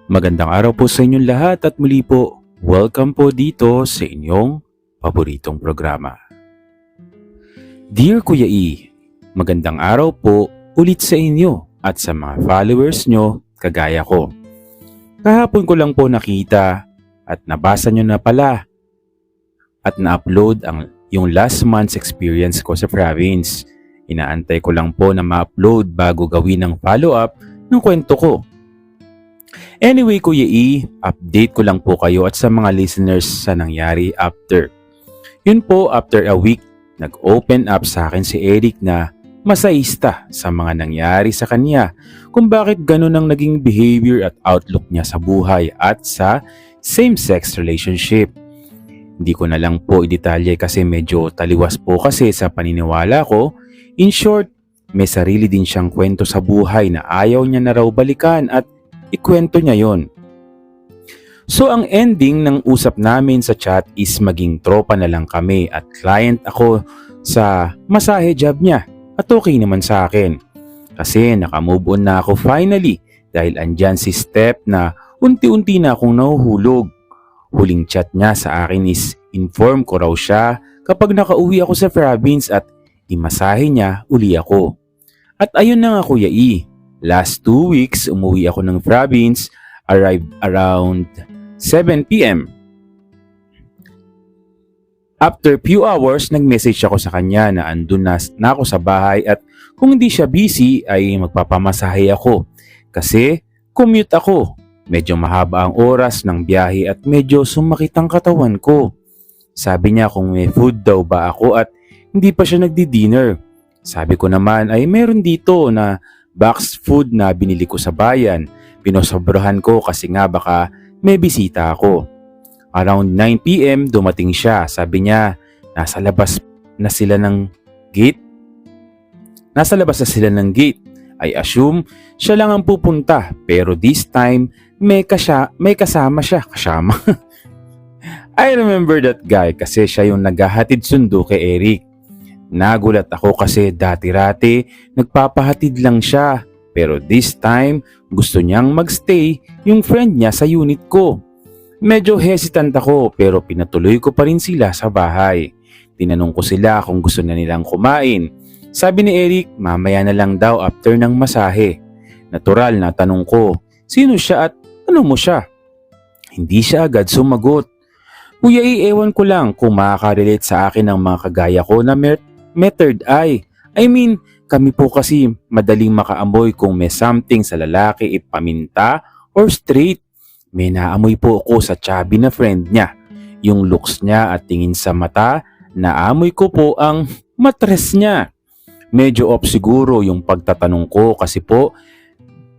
Magandang araw po sa inyong lahat at muli po, welcome po dito sa inyong paboritong programa. Dear Kuya E, magandang araw po ulit sa inyo at sa mga followers nyo kagaya ko. Kahapon ko lang po nakita at nabasa nyo na pala at na-upload yung last month's experience ko sa province. Inaantay ko lang po na ma-upload bago gawin ang follow-up ng kwento ko. Anyway, Kuya E, update ko lang po kayo at sa mga listeners sa nangyari after. Yun po, after a week, nag-open up sa akin si Eric na masayista sa mga nangyari sa kanya kung bakit ganun ang naging behavior at outlook niya sa buhay at sa same-sex relationship. Hindi ko na lang po idetalye kasi medyo taliwas po kasi sa paniniwala ko. In short, may sarili din siyang kwento sa buhay na ayaw niya na raw balikan at ikwento niya yon. So ang ending ng usap namin sa chat is maging tropa na lang kami at client ako sa masahe job niya at okay naman sa akin. Kasi nakamove on na ako finally dahil andyan si Steph na unti-unti na akong nahuhulog. Huling chat niya sa akin is inform ko raw siya kapag nakauwi ako sa province at imasahe niya uli ako. At ayun na nga Kuya E. Last 2 weeks, umuwi ako ng province, arrived around 7 p.m. After few hours, nag-message ako sa kanya na andun na ako sa bahay at kung hindi siya busy ay magpapamasahe ako. Kasi commute ako. Medyo mahaba ang oras ng biyahe at medyo sumakit ang katawan ko. Sabi niya kung may food daw ba ako at hindi pa siya nagdi-dinner. Sabi ko naman ay meron dito na box food na binili ko sa bayan. Pinosobrahan ko kasi nga baka may bisita ako. Around 9 p.m. dumating siya. Sabi niya, nasa labas na sila ng gate. I assume siya lang ang pupunta. Pero this time, may kasama siya. Kasama? I remember that guy kasi siya yung naghahatid sundo kay Eric. Nagulat ako kasi dati-rati nagpapahatid lang siya pero this time gusto niyang magstay yung friend niya sa unit ko. Medyo hesitant ako pero pinatuloy ko pa rin sila sa bahay. Tinanong ko sila kung gusto na nilang kumain. Sabi ni Eric mamaya na lang daw after ng masahe. Natural na tanong ko, sino siya at ano mo siya? Hindi siya agad sumagot. Kuya ewan ko lang kung makaka-relate sa akin ang mga kagaya ko na may third eye. I mean, kami po kasi madaling makaamoy kung may something sa lalaki ipaminta or straight. May naamoy po ako sa chubby na friend niya. Yung looks niya at tingin sa mata, naamoy ko po ang matres niya. Medyo off siguro yung pagtatanong ko kasi po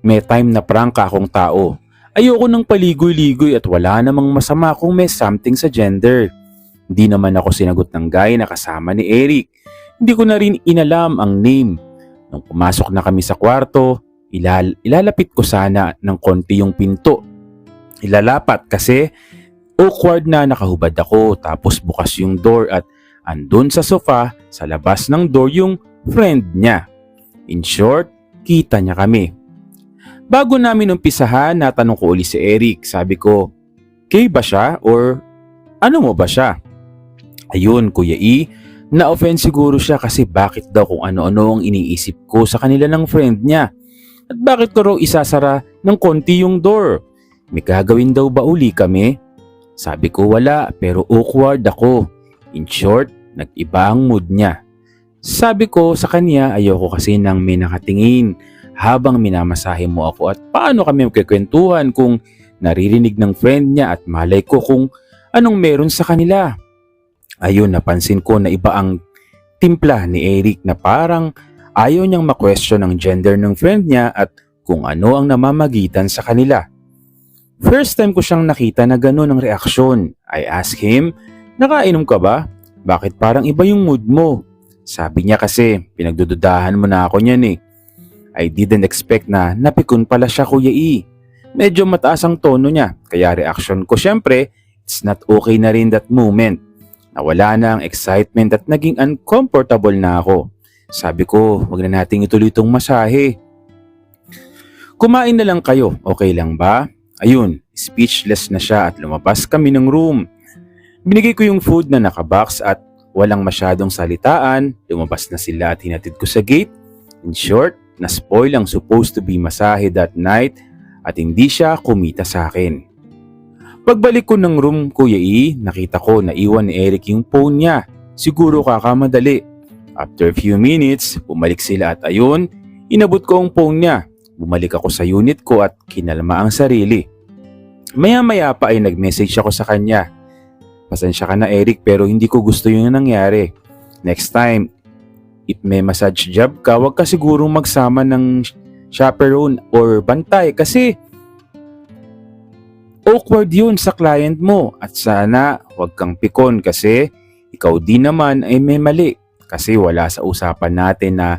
may time na prangka akong tao. Ayoko nang paligoy-ligoy at wala namang masama kung may something sa gender. Hindi naman ako sinagot ng guy na kasama ni Eric. Hindi ko na rin inalam ang name. Nung pumasok na kami sa kwarto, ilalapit ko sana ng konti yung pinto. Ilalapat kasi awkward na nakahubad ako tapos bukas yung door at andun sa sofa sa labas ng door yung friend niya. In short, kita niya kami. Bago namin umpisahan, natanong ko uli si Eric. Sabi ko, gay ba siya or ano mo ba siya? Ayun, Kuya E, na-offend siguro siya kasi bakit daw kung ano-ano ang iniisip ko sa kanila ng friend niya. At bakit ko raw isasara ng konti yung door? May gagawin daw ba uli kami? Sabi ko wala pero awkward ako. In short, nag-iba ang mood niya. Sabi ko sa kanya ayoko kasi nang may nakatingin habang minamasahe mo ako at paano kami magkikwentuhan kung naririnig ng friend niya at malay ko kung anong meron sa kanila. Ayun, napansin ko na iba ang timpla ni Eric na parang ayaw niyang ma-question ang gender ng friend niya at kung ano ang namamagitan sa kanila. First time ko siyang nakita na gano'n ang reaksyon. I asked him, nakainom ka ba? Bakit parang iba yung mood mo? Sabi niya kasi, pinagdududahan mo na ako niyan eh. I didn't expect na napikon pala siya Kuya E. Medyo mataas ang tono niya, kaya reaction ko syempre, it's not okay na rin that moment. Nawala na ang excitement at naging uncomfortable na ako. Sabi ko, wag na nating ituloy itong masahe. Kumain na lang kayo, okay lang ba? Ayun, speechless na siya at lumabas kami ng room. Binigay ko yung food na nakabox at walang masyadong salitaan, lumabas na sila at hinatid ko sa gate. In short, na-spoil ang supposed to be masahe that night at hindi siya kumita sa akin. Pagbalik ko ng room, Kuya E, nakita ko na iwan ni Eric yung phone niya. Siguro kakamadali. After few minutes, bumalik sila at ayun, inabot ko ang phone niya. Bumalik ako sa unit ko at kinalma ang sarili. Maya-maya pa ay nag-message ako sa kanya. Pasensya ka na Eric pero hindi ko gusto yung nangyari. Next time, if may massage job ka, wag ka sigurong magsama ng chaperone or bantay kasi awkward yun sa client mo at sana wag kang pikon kasi ikaw din naman ay may mali kasi wala sa usapan natin na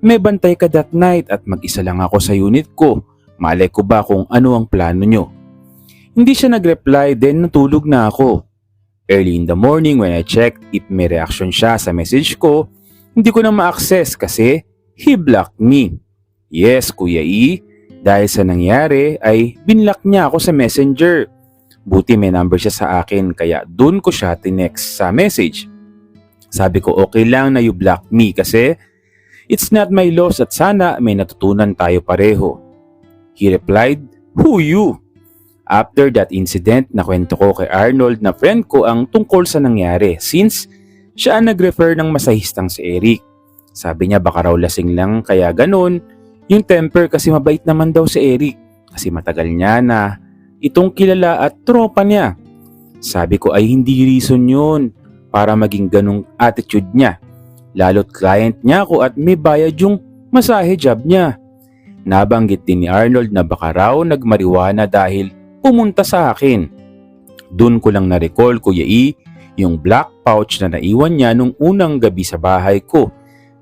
may bantay ka that night at mag-isa lang ako sa unit ko. Malay ko ba kung ano ang plano nyo? Hindi siya nag-reply then natulog na ako. Early in the morning when I checked if may reaction siya sa message ko, hindi ko na ma-access kasi he blocked me. Yes, Kuya E, dahil sa nangyari ay binlock niya ako sa messenger. Buti may number siya sa akin kaya dun ko siya tinext sa message. Sabi ko okay lang na you block me kasi it's not my loss at sana may natutunan tayo pareho. He replied, who you? After that incident, nakwento ko kay Arnold na friend ko ang tungkol sa nangyari since siya ang nag-refer ng masahistang si Eric. Sabi niya baka raw lasing lang kaya ganun yung temper kasi mabait naman daw si Eric kasi matagal niya na itong kilala at tropa niya. Sabi ko ay hindi reason yun para maging ganung attitude niya. Lalo't client niya ako at may bayad yung masahe job niya. Nabanggit din ni Arnold na baka raw nagmariwana dahil pumunta sa akin. Doon ko lang na-recall Kuya E yung black pouch na naiwan niya nung unang gabi sa bahay ko.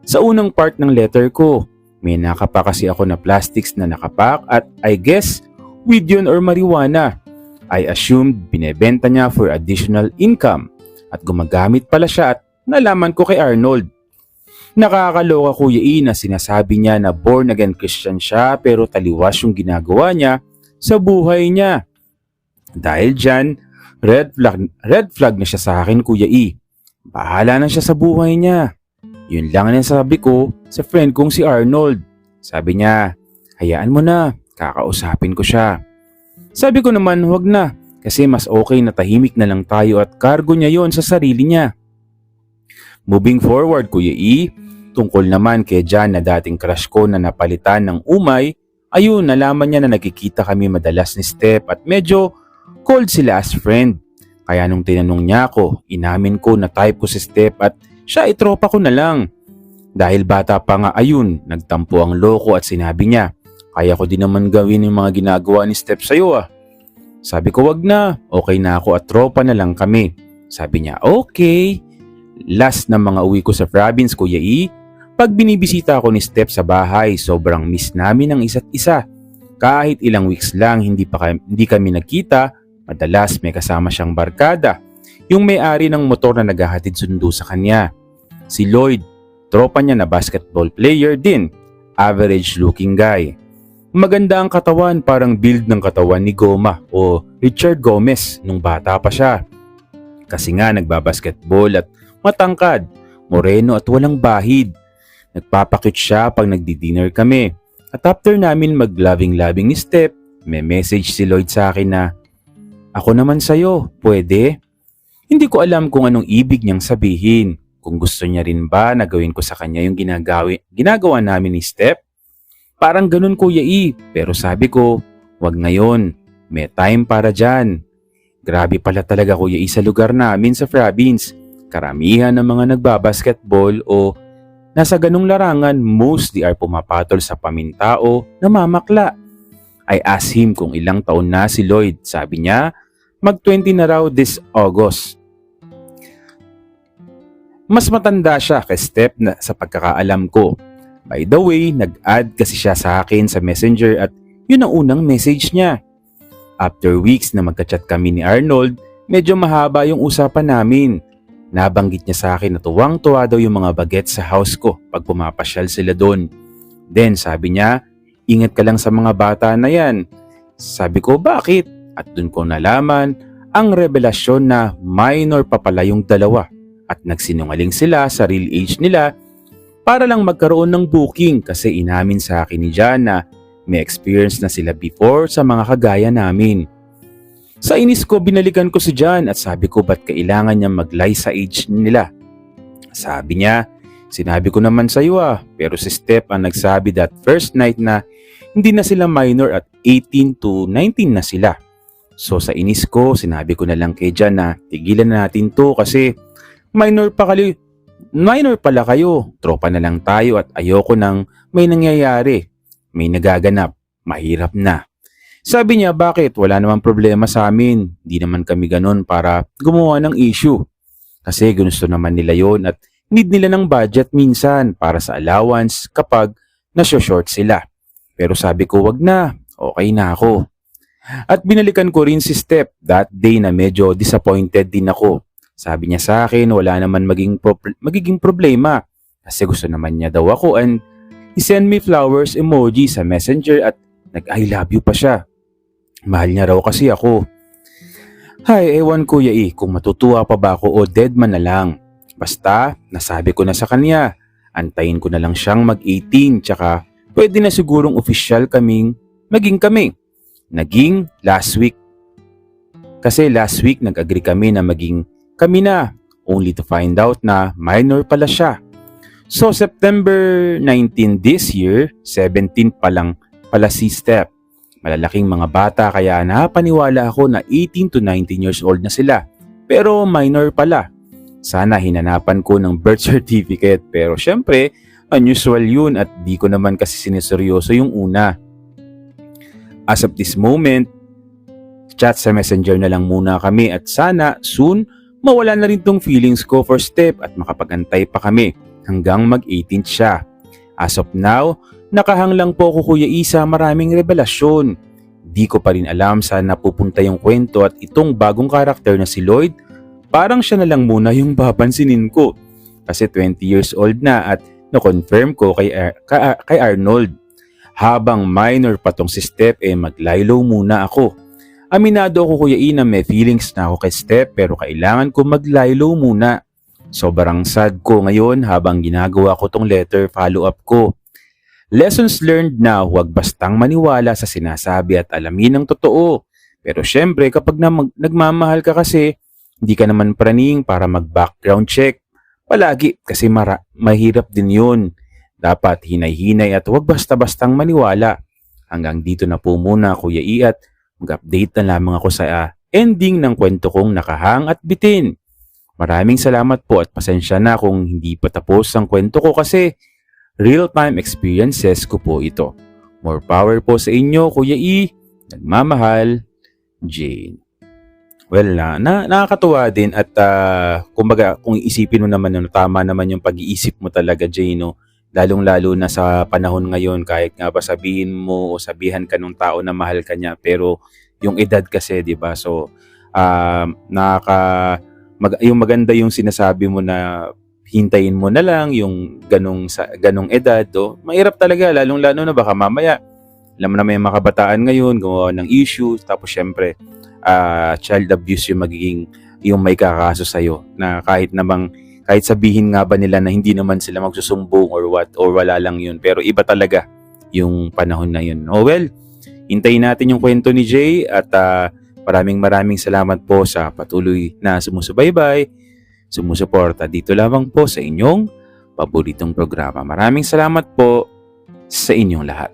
Sa unang part ng letter ko, may nakapa kasi ako na plastics na nakapak at I guess weed yun or marijuana. I assumed binebenta niya for additional income at gumagamit pala siya at nalaman ko kay Arnold. Nakakaloka Kuya E na sinasabi niya na born again Christian siya pero taliwas yung ginagawa niya sa buhay niya. Dahil dyan, red flag na siya sa akin Kuya E. Bahala na siya sa buhay niya. Yun lang ang sabi ko sa friend kong si Arnold. Sabi niya, hayaan mo na, kakausapin ko siya. Sabi ko naman wag na kasi mas okay na tahimik na lang tayo at cargo niya yon sa sarili niya. Moving forward Kuya E, tungkol naman kay Jan na dating crush ko na napalitan ng umay, ayun nalaman niya na nagkikita kami madalas ni Step at medyo cold sila as friend. Kaya nung tinanong niya ako, inamin ko na type ko si Step at siya itropa ko na lang. Dahil bata pa nga ayun, nagtampo ang loko at sinabi niya, kaya ko din naman gawin yung mga ginagawa ni Step sa'yo ah. Sabi ko wag na, okay na ako at tropa na lang kami. Sabi niya okay. Last na mga uwi ko sa province Kuya E, pag binibisita ako ni Step sa bahay, sobrang miss namin ang isa't isa. Kahit ilang weeks lang hindi kami nagkita, madalas may kasama siyang barkada. Yung may-ari ng motor na naghahatid sundo sa kanya. Si Lloyd, tropa niya na basketball player din. Average looking guy. Maganda ang katawan parang build ng katawan ni Goma o Richard Gomez nung bata pa siya. Kasi nga nagbabasketball at matangkad, moreno at walang bahid. Nagpapakit siya pag nagdi-dinner kami. At after namin mag-loving-loving ni Step, may message si Lloyd sa akin na, ako naman sa'yo, pwede? Hindi ko alam kung anong ibig niyang sabihin. Kung gusto niya rin ba na gawin ko sa kanya yung ginagawa namin ni Step? Parang ganun Kuya E, pero sabi ko, wag ngayon, may time para dyan. Grabe pala talaga Kuya E sa lugar namin sa province. Karamihan ng mga nagbabasketball o nasa ganung larangan mostly are pumapatol sa pamintao na mamakla. I asked him kung ilang taon na si Lloyd. Sabi niya, mag-20 na raw this August. Mas matanda siya kay Step na sa pagkakaalam ko. By the way, nag-add kasi siya sa akin sa messenger at yun ang unang message niya. After weeks na magka-chat kami ni Arnold, medyo mahaba yung usapan namin. Nabanggit niya sa akin na tuwang-tuwa daw yung mga bagets sa house ko pag pumapasyal sila doon. Then sabi niya, ingat ka lang sa mga bata na yan. Sabi ko, bakit? At doon ko nalaman ang revelasyon na minor pa pala yung dalawa at nagsinungaling sila sa real age nila para lang magkaroon ng booking kasi inamin sa akin ni Jan na may experience na sila before sa mga kagaya namin. Sa inis ko, binalikan ko si Jan at sabi ko ba't kailangan niya mag-lie sa age nila. Sabi niya, sinabi ko naman sa iyo pero si Steph ang nagsabi that first night na hindi na sila minor at 18 to 19 na sila. So sa inis ko, sinabi ko na lang kay Jan na tigilan na natin to kasi minor pala kayo, tropa na lang tayo at ayoko nang may nangyayari, may nagaganap, mahirap na. Sabi niya, bakit? Wala namang problema sa amin. Di naman kami ganun para gumawa ng issue. Kasi gusto naman nila yon at need nila ng budget minsan para sa allowance kapag nasyo-short sila. Pero sabi ko, wag na. Okay na ako. At binalikan ko rin si Steph that day na medyo disappointed din ako. Sabi niya sa akin, wala naman magiging problema. Kasi gusto naman niya daw ako and he sent me flowers emoji sa messenger at nag-I love you pa siya. Mahal niya raw kasi ako. Hay, ewan ko kung matutuwa pa ba ako o dead man na lang. Basta, nasabi ko na sa kanya. Antayin ko na lang siyang mag-18 tsaka pwede na sigurong official kaming maging kami. Naging last week. Kasi last week nag-agree kami na maging kami na. Only to find out na minor pala siya. So September 19 this year, 17 pa lang pala si Steph. Malalaking mga bata kaya napaniwala ako na 18 to 19 years old na sila. Pero minor pala. Sana hinanapan ko ng birth certificate pero syempre unusual yun at di ko naman kasi siniseryoso yung una. As of this moment, chat sa messenger na lang muna kami at sana soon mawala na rin tong feelings ko for Steph at makapag-antay pa kami hanggang mag-18 siya. As of now, nakahang lang po ako Kuya Isa, maraming revelasyon. Di ko pa rin alam saan napupunta yung kwento at itong bagong karakter na si Lloyd, parang siya na lang muna yung papansinin ko. Kasi 20 years old na at na-confirm ko kay Arnold. Habang minor pa tong si Steph mag-lie-low muna ako. Aminado ako Kuya E na may feelings na ako kay Steph pero kailangan ko mag-lie-low muna. Sobrang sad ko ngayon habang ginagawa ko tong letter follow-up ko. Lessons learned na huwag bastang maniwala sa sinasabi at alamin ang totoo. Pero syempre kapag nagmamahal ka kasi, hindi ka naman praning para mag-background check. Palagi kasi mahirap din yun. Dapat hinay-hinay at huwag basta-bastang maniwala. Hanggang dito na po muna Kuya E at mag-update na lamang ako sa ending ng kwento kong nakahang at bitin. Maraming salamat po at pasensya na kung hindi pa tapos ang kwento ko kasi real-time experiences ko po ito. More power po sa inyo, Kuya E. Nagmamahal, Jane. Well, nakakatuwa din at kumbaga kung isipin mo naman tama naman yung pag-iisip mo talaga, Jane, no? Lalong-lalo na sa panahon ngayon kahit nga ba sabihin mo o sabihan ka ng tao na mahal ka niya pero yung edad kasi, 'di ba? So, yung maganda yung sinasabi mo na hintayin mo na lang yung ganong edad, mahirap talaga lalong-lalo na baka mamaya alam mo na may mga kabataan ngayon gumawa ng issue tapos syempre child abuse yung magiging yung may kakaso sa'yo na kahit sabihin nga ba nila na hindi naman sila magsusumbong or wala lang yun pero iba talaga yung panahon na yun. Oh well, hintayin natin yung kwento ni Jay at maraming salamat po sa patuloy na sumusuporta dito lamang po sa inyong paboritong programa. Maraming salamat po sa inyong lahat.